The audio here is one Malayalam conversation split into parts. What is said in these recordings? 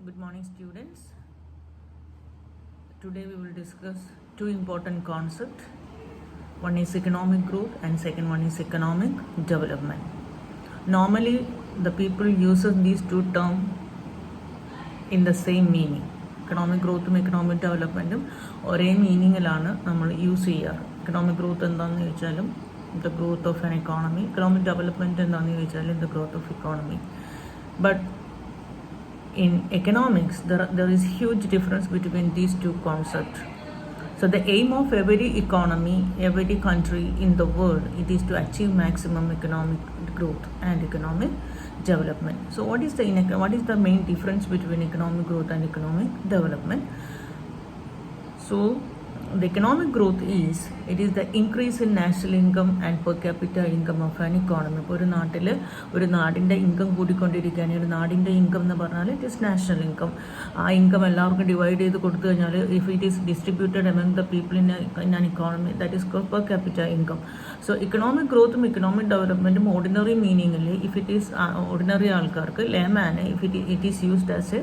Good morning, students. Today we will discuss two important concepts. One is economic growth and second one is economic development. Normally, the people uses these two terms in the same meaning. Economic growth and economic development ഒരേ മീനിങ്ങിലാണ് നമ്മൾ യൂസ് ചെയ്യാറ്. എക്കണോമിക് ഗ്രോത്ത് എന്താണെന്ന് ചോദിച്ചാലും the growth of an economy. Economic development എന്താണെന്ന് ചോദിച്ചാലും the growth of economy. But in economics, there is huge difference between these two concepts. So the aim of every economy, every country in the world, it is to achieve maximum economic growth and economic development. So what is the main difference between economic growth and economic development? So the economic growth is the increase in national income and per capita income of an economy. ഇപ്പോൾ ഒരു നാടിൻ്റെ ഇൻകം കൂടിക്കൊണ്ടിരിക്കുകയാണ്. ഒരു നാടിൻ്റെ ഇൻകം എന്ന് പറഞ്ഞാൽ ഇറ്റ് ഈസ് നാഷണൽ ഇൻകം. ആ ഇൻകം എല്ലാവർക്കും ഡിവൈഡ് ചെയ്ത് കൊടുത്തു കഴിഞ്ഞാൽ if it is distributed among the people in an economy that is called per capita income. So economic ഗ്രോത്തും ഇക്കണോമിക് ഡെവലപ്മെൻറ്റും ഓർഡിനറി മീനിങ്ങിൽ ഇഫ് ഇറ്റ് ഈസ് ഓർഡിനറി ആൾക്കാർക്ക് ലേമാന് if it is used as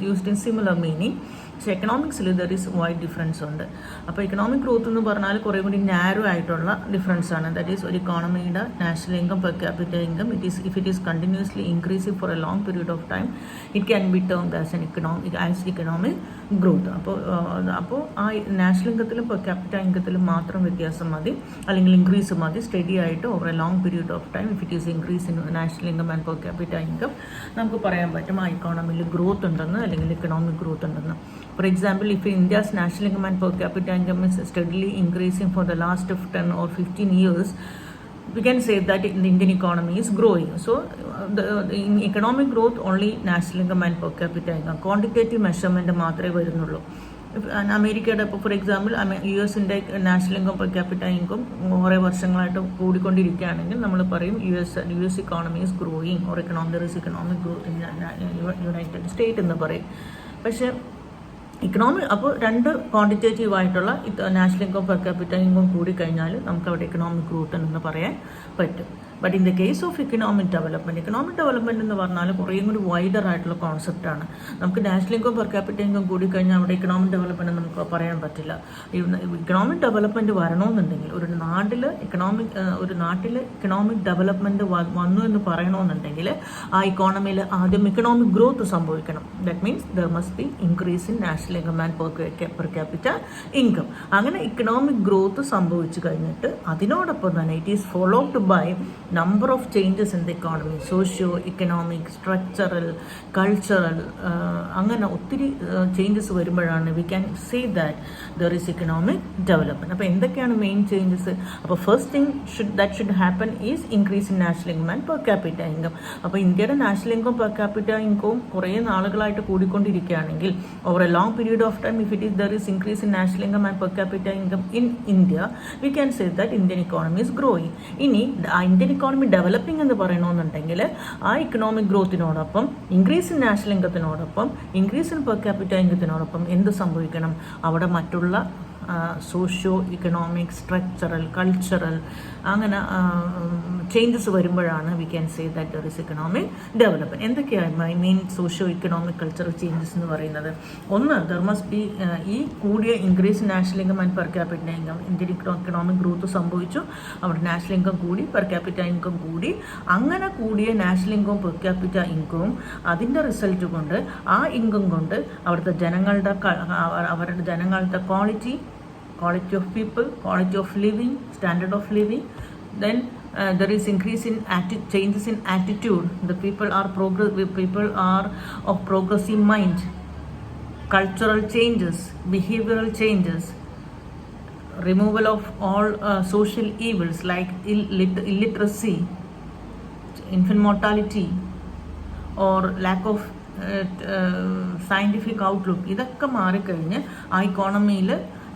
used in similar meaning. പക്ഷേ എക്കണോമിക്സിൽ ദർ ഈസ് വൈഡ് ഡിഫറൻസ് ഉണ്ട്. അപ്പോൾ ഇക്കണോമിക് ഗ്രോത്ത് എന്ന് പറഞ്ഞാൽ കുറേ കൂടി നാരോ ആയിട്ടുള്ള ഡിഫറൻസ് ആണ്. ദാറ്റ് ഈസ് ഒരു ഇക്കോണമിയുടെ national income per capita income if it is continuously increasing for a long period of time it can be termed as economic growth. അപ്പോൾ ആ നാഷണൽ ഇൻകത്തിലും പെർ ക്യാപിറ്റ ഇൻകത്തിലും മാത്രം വ്യത്യാസം മതി, അല്ലെങ്കിൽ ഇൻക്രീസ് മതി. സ്റ്റഡി ആയിട്ട് over a long period of time if it is increase in national income and per capita income നമുക്ക് പറയാൻ പറ്റും ആ ഇക്കോണമിയിൽ ഗ്രോത്ത് ഉണ്ടെന്ന്, അല്ലെങ്കിൽ ഇക്കണോമിക് ഗ്രോത്ത് ഉണ്ടെന്ന്. For example, if India's national income and per capita income is steadily increasing for the last 10 or 15 years, we can say that the Indian economy is growing. So, in economic growth, only national income and per capita income. Quantitative measurement മാത്രമേ വരുന്നുള്ളൂ. അമേരിക്കയുടെ ഇപ്പോൾ ഫോർ എക്സാമ്പിൾ US-ൻ്റെ national income per capita income കുറേ വർഷങ്ങളായിട്ട് കൂടിക്കൊണ്ടിരിക്കുകയാണെങ്കിൽ നമ്മൾ പറയും US economy is growing or economic growth in United State എന്ന് പറയും. പക്ഷേ അപ്പോൾ രണ്ട് ക്വാണ്ടിറ്റേറ്റീവ് ആയിട്ടുള്ള national income per capita income കൂടിക്കഴിഞ്ഞാൽ നമുക്ക് അവിടെ ഇക്കണോമിക് ഗ്രോത്ത് എന്ന് പറയാൻ പറ്റും. But in the case of economic development എന്ന് പറഞ്ഞാൽ കുറേ കൂടി വൈഡർ ആയിട്ടുള്ള കോൺസെപ്റ്റാണ്. നമുക്ക് national income per capita income കൂടിക്കഴിഞ്ഞാൽ അവിടെ ഇക്കണോമിക് ഡെവലപ്മെൻറ്റ് നമുക്ക് പറയാൻ പറ്റില്ല. ഇക്കണോമിക് ഡെവലപ്മെൻറ്റ് വരണമെന്നുണ്ടെങ്കിൽ ഒരു നാട്ടിൽ ഇക്കണോമിക് ഡെവലപ്മെൻറ്റ് വന്നു എന്ന് പറയണമെന്നുണ്ടെങ്കിൽ ആ ഇക്കോണമിയിൽ ആദ്യം ഇക്കണോമിക് ഗ്രോത്ത് സംഭവിക്കണം. That means there must be increase in national income and per capita income. അങ്ങനെ ഇക്കണോമിക് ഗ്രോത്ത് സംഭവിച്ചു കഴിഞ്ഞിട്ട് അതിനോടൊപ്പം തന്നെ it is followed by number of changes in the economy, socio-economic, structural, cultural, അങ്ങനെ ഒത്തിരി ചേഞ്ചസ് വരുമ്പോഴാണ് we can say that there is economic development. അപ്പോൾ എന്തൊക്കെയാണ് മെയിൻ ചേഞ്ചസ്? അപ്പോൾ first thing that should happen is increase in national income and per capita income. അപ്പോൾ ഇന്ത്യയുടെ നാഷണൽ ഇൻകം പെർ ക്യാപിറ്റ ഇൻകവും കുറേ നാളുകളായിട്ട് കൂടിക്കൊണ്ടിരിക്കുകയാണെങ്കിൽ over a long period of time if it is there is increase in national income and per capita income in India we can say that Indian economy is growing. ഇനി ഇന്ത്യൻ ഇക്കോണമി ഡെവലപ്പിംഗ് എന്ന് പറയണമെന്നുണ്ടെങ്കിൽ ആ ഇക്കണോമിക് ഗ്രോത്തിനോടൊപ്പം ഇൻക്രീസ് ഇൻ നാഷണൽ ഇൻകത്തിനോടൊപ്പം ഇൻക്രീസ് ഇൻ പെർ ക്യാപിറ്റ ഇൻകത്തിനോടൊപ്പം എന്ത് സംഭവിക്കണം? അവിടെ മറ്റുള്ള സോഷ്യോ ഇക്കണോമിക്, സ്ട്രക്ചറൽ, കൾച്ചറൽ അങ്ങനെ ചേഞ്ചസ് വരുമ്പോഴാണ് we can say that there is economic development. എന്തൊക്കെയാണ് main socio economic cultural changes എന്ന് പറയുന്നത്? ഒന്ന്, ദർ മസ്റ്റ് ബി ഈ കൂടിയ increase national income and per capita income. Indian economic growth സംഭവിച്ചു, അവിടെ നാഷണൽ ഇൻകം കൂടി, പെർ ക്യാപിറ്റ ഇൻകം കൂടി. അങ്ങനെ കൂടിയ നാഷണൽ ഇൻകം പെർ ക്യാപിറ്റ ഇൻകവും അതിൻ്റെ റിസൾട്ട് കൊണ്ട് ആ ഇൻകം കൊണ്ട് അവരുടെ ജനങ്ങളുടെ quality of people, quality of living, standard of living. Then there is increase in changes in attitude. The people are of progressive mind. Cultural changes, behavioral changes, removal of all social evils like illiteracy, infant mortality, or lack of scientific outlook. ഇതൊക്കെ മാറിക്കഴിഞ്ഞ് ആ ഇക്കോണമിയിൽ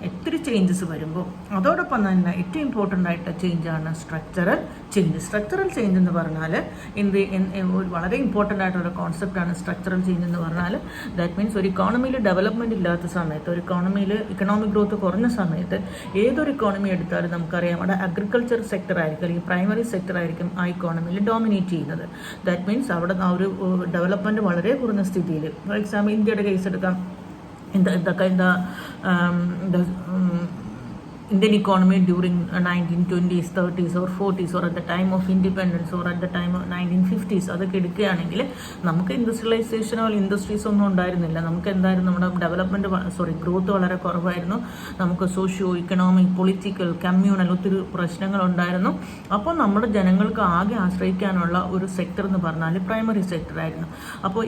ഒത്തിരി ചേഞ്ചസ് വരുമ്പോൾ അതോടൊപ്പം തന്നെ ഏറ്റവും ഇമ്പോർട്ടൻ്റ് ആയിട്ട് ചേഞ്ചാണ് സ്ട്രക്ചറൽ ചേഞ്ച്. സ്ട്രക്ചറൽ ചേഞ്ച് എന്ന് പറഞ്ഞാൽ വളരെ ഇമ്പോർട്ടൻ്റ് ആയിട്ടുള്ള കോൺസെപ്റ്റാണ് സ്ട്രക്ചറൽ ചേഞ്ച് എന്ന് പറഞ്ഞാൽ. ദാറ്റ് മീൻസ് ഒരു ഇക്കോണമിയിൽ ഡെവലപ്മെൻറ്റ് ഇല്ലാത്ത സമയത്ത്, ഒരു ഇക്കോണമിയിൽ ഇക്കണോമിക് ഗ്രോത്ത് കുറഞ്ഞ സമയത്ത് ഏതൊരു ഇക്കോണമി എടുത്താലും നമുക്കറിയാം അവിടെ അഗ്രികൾച്ചർ സെക്ടർ ആയിരിക്കും അല്ലെങ്കിൽ പ്രൈമറി സെക്ടർ ആയിരിക്കും ആ ഇക്കോണമിയിൽ ഡോമിനേറ്റ് ചെയ്യുന്നത്. ദാറ്റ് മീൻസ് അവിടെ ആ ഒരു ഡെവലപ്മെൻറ്റ് വളരെ കുറഞ്ഞ സ്ഥിതിയിൽ, ഫോർ എക്സാമ്പിൾ ഇന്ത്യയുടെ കേസ് എടുക്കാം. The Indian economy during 1920s, 30s or 40s or at the time of independence or at the time of 1950s അതൊക്കെ എടുക്കുകയാണെങ്കിൽ നമുക്ക് ഇൻഡസ്ട്രിയലൈസേഷനോ ഇൻഡസ്ട്രീസോ ഒന്നും ഉണ്ടായിരുന്നില്ല. നമുക്ക് എന്തായിരുന്നു, നമ്മുടെ ഗ്രോത്ത് വളരെ കുറവായിരുന്നു. നമുക്ക് സോഷ്യോ ഇക്കണോമിക്, പൊളിറ്റിക്കൽ, കമ്മ്യൂണൽ ഒത്തിരി പ്രശ്നങ്ങളുണ്ടായിരുന്നു. അപ്പോൾ നമ്മുടെ ജനങ്ങൾക്ക് ആകെ ആശ്രയിക്കാനുള്ള ഒരു സെക്ടർ എന്ന് പറഞ്ഞാൽ പ്രൈമറി സെക്ടർ ആയിരുന്നു. അപ്പോൾ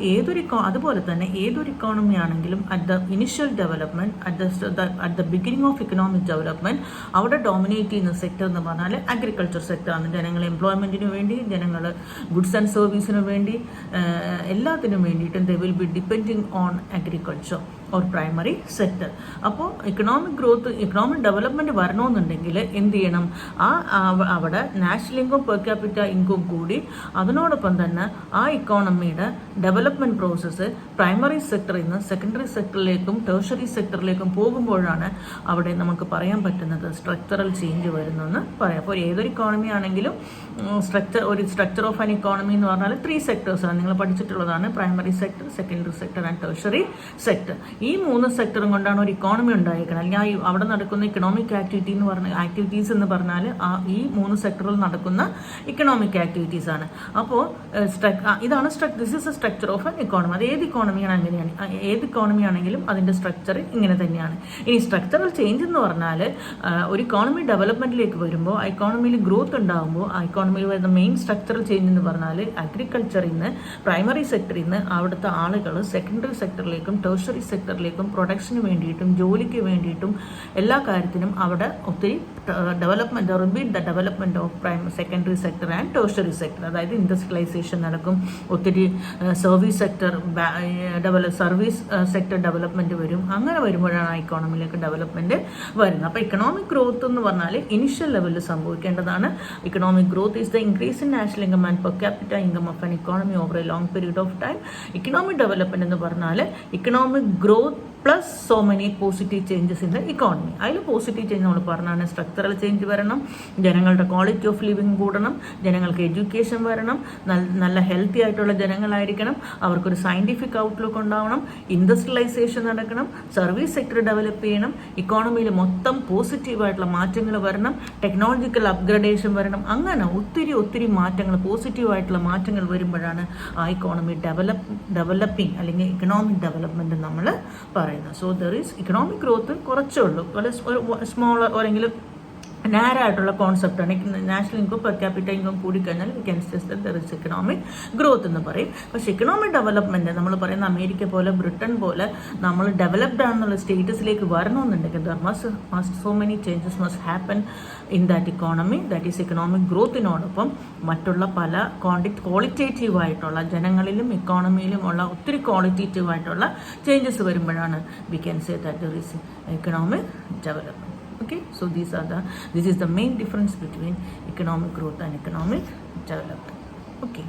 അതുപോലെ തന്നെ ഏതൊരു ഇക്കോണമി ആണെങ്കിലും at the initial development, at the beginning of economic development അവിടെ ഡോമിനേറ്റ് ചെയ്യുന്ന സെക്ടർ എന്ന് പറഞ്ഞാൽ അഗ്രികൾച്ചർ സെക്ടറാണ്. ജനങ്ങൾ എംപ്ലോയ്മെൻറ്റിന് വേണ്ടി, ജനങ്ങൾ ഗുഡ്സ് ആൻഡ് സർവീസിന് വേണ്ടി, എല്ലാത്തിനും വേണ്ടിയിട്ടും they will be depending on agriculture or primary sector. അപ്പോൾ ഇക്കണോമിക് ഡെവലപ്മെൻറ്റ് വരണമെന്നുണ്ടെങ്കിൽ എന്ത് ചെയ്യണം, അവിടെ national income per capita income കൂടി അതിനോടൊപ്പം തന്നെ ആ ഇക്കോണമിയുടെ ഡെവലപ്മെൻറ്റ് പ്രോസസ്സ് പ്രൈമറി സെക്ടറിൽ നിന്ന് സെക്കൻഡറി സെക്ടറിലേക്കും ടെർഷറി സെക്ടറിലേക്കും പോകുമ്പോഴാണ് അവിടെ നമുക്ക് പറയാൻ പറ്റുന്നത് സ്ട്രക്ചറൽ ചേഞ്ച് വരുന്നെന്ന് പറയാം. അപ്പോൾ ഏതൊരു ഇക്കോണമി ആണെങ്കിലും ഒരു സ്ട്രക്ചർ ഓഫ് ആൻ ഇക്കോണമി എന്ന് പറഞ്ഞാൽ 3 സെക്ടേഴ്സാണ്, നിങ്ങൾ പഠിച്ചിട്ടുള്ളതാണ്. Primary sector, secondary sector and tertiary sector. ഈ 3 സെക്ടറും കൊണ്ടാണ് ഒരു ഇക്കോണമി ഉണ്ടായിരിക്കുന്നത്. അല്ലെങ്കിൽ അവിടെ നടക്കുന്ന ഇക്കണോമിക് ആക്ടിവിറ്റീസ് എന്ന് പറഞ്ഞാൽ ഈ 3 സെക്ടറിൽ നടക്കുന്ന ഇക്കണോമിക് ആക്ടിവിറ്റീസ് ആണ്. അപ്പോൾ ഇതാണ് this is A structure of an economy. അത് ഏത് ഇക്കോണമിയാണ് അങ്ങനെയാണ്, ഏത് ഇക്കോണമി ആണെങ്കിലും അതിൻ്റെ സ്ട്രക്ചർ ഇങ്ങനെ തന്നെയാണ്. ഇനി സ്ട്രക്ചറൽ ചേഞ്ച് എന്ന് പറഞ്ഞാൽ ഒരു ഇക്കോണമി ഡെവലപ്മെൻറ്റിലേക്ക് വരുമ്പോൾ, ആ ഇക്കോണമിയിൽ ഗ്രോത്ത് ഉണ്ടാകുമ്പോൾ, ആ ഇക്കോണമിയിൽ വരുന്ന മെയിൻ സ്ട്രക്ചറൽ ചേഞ്ച് എന്ന് പറഞ്ഞാൽ അഗ്രികൾച്ചറിൽ നിന്ന്, പ്രൈമറി സെക്ടറിൽ നിന്ന് അവിടുത്തെ ആളുകൾ സെക്കൻഡറി സെക്ടറിലേക്കും ടെർഷറി സെക്ടറിലേക്കും പ്രൊഡക്ഷന് വേണ്ടിയിട്ടും ജോലിക്ക് വേണ്ടിയിട്ടും എല്ലാ കാര്യത്തിനും അവിടെ ഒത്തിരി development repeat the development of secondary sector and tertiary sector. അതായത് ഇൻഡസ്ട്രിയലൈസേഷൻ നടക്കും, ഒത്തിരി സർവീസ് സെക്ടർ ഡെവലപ്മെൻറ്റ് വരും. അങ്ങനെ വരുമ്പോഴാണ് ആ ഇക്കോണമിയിലേക്ക് ഡെവലപ്മെൻറ്റ് വരുന്നത്. അപ്പോൾ ഇക്കണോമിക് ഗ്രോത്ത് എന്ന് പറഞ്ഞാൽ ഇനിഷ്യൽ ലെവലിൽ സംഭവിക്കേണ്ടതാണ്. Economic growth is the increase in national income and per capita income of an economy over a long period of time. Economic development എന്ന് പറഞ്ഞാൽ economic growth plus so many positive changes in the economy. അതിൽ പോസിറ്റീവ് ചേഞ്ച് നമ്മൾ പറഞ്ഞാണ് സ്ട്രക്ചറൽ ചേഞ്ച് വരണം, ജനങ്ങളുടെ ക്വാളിറ്റി ഓഫ് ലിവിങ് കൂടണം, ജനങ്ങൾക്ക് എഡ്യൂക്കേഷൻ വരണം, നല്ല ഹെൽത്തി ആയിട്ടുള്ള ജനങ്ങളായിരിക്കണം, അവർക്കൊരു സയൻറ്റിഫിക് ഔട്ട്ലുക്ക് ഉണ്ടാവണം, ഇൻഡസ്ട്രിയലൈസേഷൻ നടക്കണം, സർവീസ് സെക്ടർ ഡെവലപ്പ് ചെയ്യണം, ഇക്കോണമിയിൽ മൊത്തം പോസിറ്റീവായിട്ടുള്ള മാറ്റങ്ങൾ വരണം, ടെക്നോളജിക്കൽ അപ്ഗ്രഡേഷൻ വരണം. അങ്ങനെ ഒത്തിരി മാറ്റങ്ങൾ, പോസിറ്റീവായിട്ടുള്ള മാറ്റങ്ങൾ വരുമ്പോഴാണ് ആ ഇക്കോണമി ഡെവലപ്പിംഗ് അല്ലെങ്കിൽ ഇക്കണോമിക് ഡെവലപ്മെൻറ്റ് നമ്മൾ പറയുന്നത്. So there is economic growth കുറച്ചേ ഉള്ളൂ, സ്മോൾ അല്ലെങ്കിൽ നാരായിട്ടുള്ള കോൺസെപ്റ്റാണ്. National income per capita income കൂടിക്കഴിഞ്ഞാൽ we can say that there is economic growth എന്ന് പറയും. പക്ഷേ ഇക്കണോമിക് ഡെവലപ്മെൻറ്റ് നമ്മൾ പറയുന്ന അമേരിക്ക പോലെ ബ്രിട്ടൻ പോലെ നമ്മൾ ഡെവലപ്ഡ് ആണെന്നുള്ള സ്റ്റേറ്റസിലേക്ക് വരണമെന്നുണ്ടെങ്കിൽ there must so many changes must happen in that economy. That is economic ഗ്രോത്തിനോടൊപ്പം മറ്റുള്ള പല ക്വാളിറ്റേറ്റീവായിട്ടുള്ള ജനങ്ങളിലും ഇക്കോണമിയിലും ഉള്ള ഒത്തിരി ക്വാളിറ്റേറ്റീവായിട്ടുള്ള ചേഞ്ചസ് വരുമ്പോഴാണ് we can say that there is economic development. Okay, so this is the main difference between economic growth and economic development. Okay.